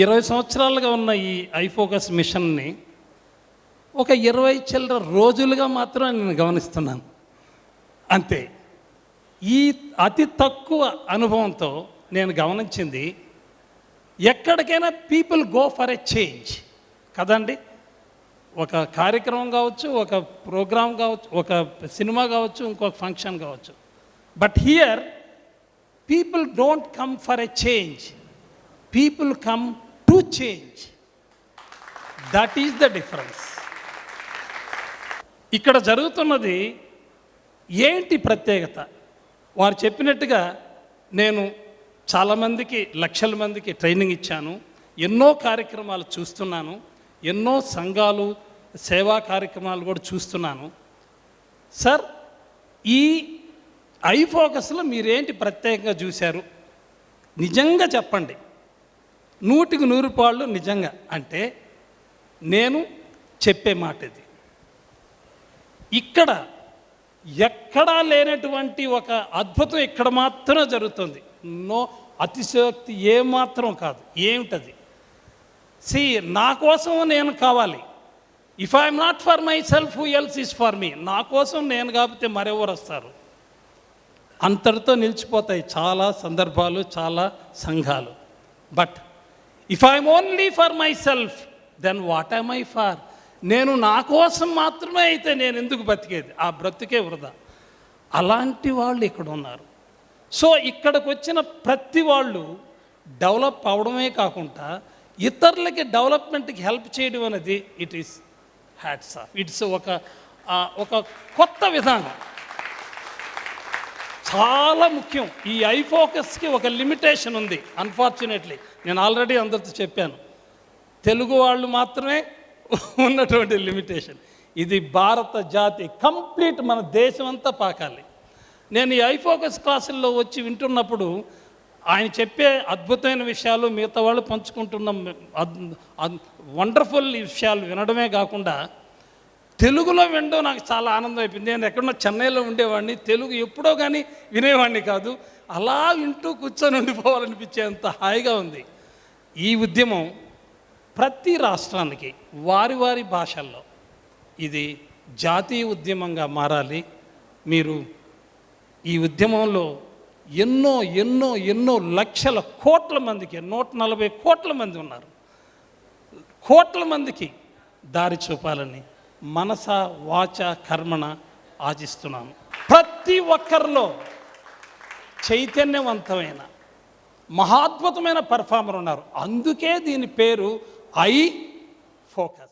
20 సంవత్సరాలుగా ఉన్న ఈ ఐఫోకస్ మిషన్ని ఒక 20 చిల్లర రోజులుగా మాత్రం నేను గమనిస్తున్నాను అంతే. ఈ అతి తక్కువ అనుభవంతో నేను గమనించింది, ఎక్కడికైనా people go for a change కదండి. ఒక కార్యక్రమం కావచ్చు, ఒక ప్రోగ్రామ్ కావచ్చు, ఒక సినిమా కావచ్చు, ఇంకొక ఫంక్షన్ కావచ్చు. But here people don't come for a change, people come to change. That is the difference. ఇక్కడ జరుగుతున్నది ఏంటి ప్రత్యేకత? వారు చెప్పినట్టుగా నేను చాలామందికి, లక్షల మందికి ట్రైనింగ్ ఇచ్చాను, ఎన్నో కార్యక్రమాలు చూస్తున్నాను, ఎన్నో సంఘాలు సేవా కార్యక్రమాలు కూడా చూస్తున్నాను. సార్, ఈ ఐఫోకస్లో మీరేంటి ప్రత్యేకంగా చూశారు? నిజంగా చెప్పండి, 100కి 100 పాళ్ళు నిజంగా. అంటే నేను చెప్పే మాట ఇది. ఇక్కడ ఎక్కడా లేనటువంటి ఒక అద్భుతం ఇక్కడ మాత్రమే జరుగుతుంది. అతిశయోక్తి ఏమాత్రం కాదు. ఏమిటది? నా కోసం నేను కావాలి. If I'm not for my self, who else is for me. నా కోసం నేను కాకపోతే మరెవరు వస్తారు? అంతటితో నిలిచిపోతాయి చాలా సందర్భాలు, చాలా సంఘాలు. But if I'm only for myself, then what am I for? నేను నా కోసం మాత్రమే అయితే నేను ఎందుకు బతికేది? ఆ బ్రతికే వృధా. అలాంటి వాళ్ళు ఇక్కడ ఉన్నారు. సో ఇక్కడికి వచ్చిన ప్రతి వాళ్ళు డెవలప్ అవడమే కాకుండా ఇతరులకి డెవలప్మెంట్కి హెల్ప్ చేయడం అనేది it is hats off. It's ఒక కొత్త విధానం, చాలా ముఖ్యం. ఈ ఐఫోకస్కి ఒక లిమిటేషన్ ఉంది. అన్ఫార్చునేట్లీ నేను ఆల్రెడీ అందరితో చెప్పాను, తెలుగు వాళ్ళు మాత్రమే ఉన్నటువంటి లిమిటేషన్. ఇది భారత జాతి కంప్లీట్, మన దేశం అంతా పాకాలి. నేను ఈ ఐఫోకస్ క్లాసుల్లో వచ్చి వింటున్నప్పుడు ఆయన చెప్పే అద్భుతమైన విషయాలు, మిగతా వాళ్ళు పంచుకుంటున్న వండర్ఫుల్ విషయాలు వినడమే కాకుండా తెలుగులో వినడం నాకు చాలా ఆనందం అయిపోయింది. నేను ఎక్కడన్నా చెన్నైలో ఉండేవాడిని, తెలుగు ఎప్పుడో కానీ వినేవాడిని కాదు. అలా వింటూ కూర్చొని ఉండిపోవాలనిపించేంత హాయిగా ఉంది. ఈ ఉద్యమం ప్రతి రాష్ట్రానికి వారి వారి భాషల్లో ఇది జాతీయ ఉద్యమంగా మారాలి. మీరు ఈ ఉద్యమంలో ఎన్నో ఎన్నో ఎన్నో లక్షల కోట్ల మందికి, 140 కోట్ల మంది ఉన్నారు, కోట్ల మందికి దారి చూపాలని మనస వాచ కర్మణ ఆశిస్తున్నాను. ప్రతి ఒక్కరిలో చైతన్యవంతమైన మహాద్భుతమైన పర్ఫార్మర్ ఉన్నారు. అందుకే దీని పేరు ఐఫోకస్.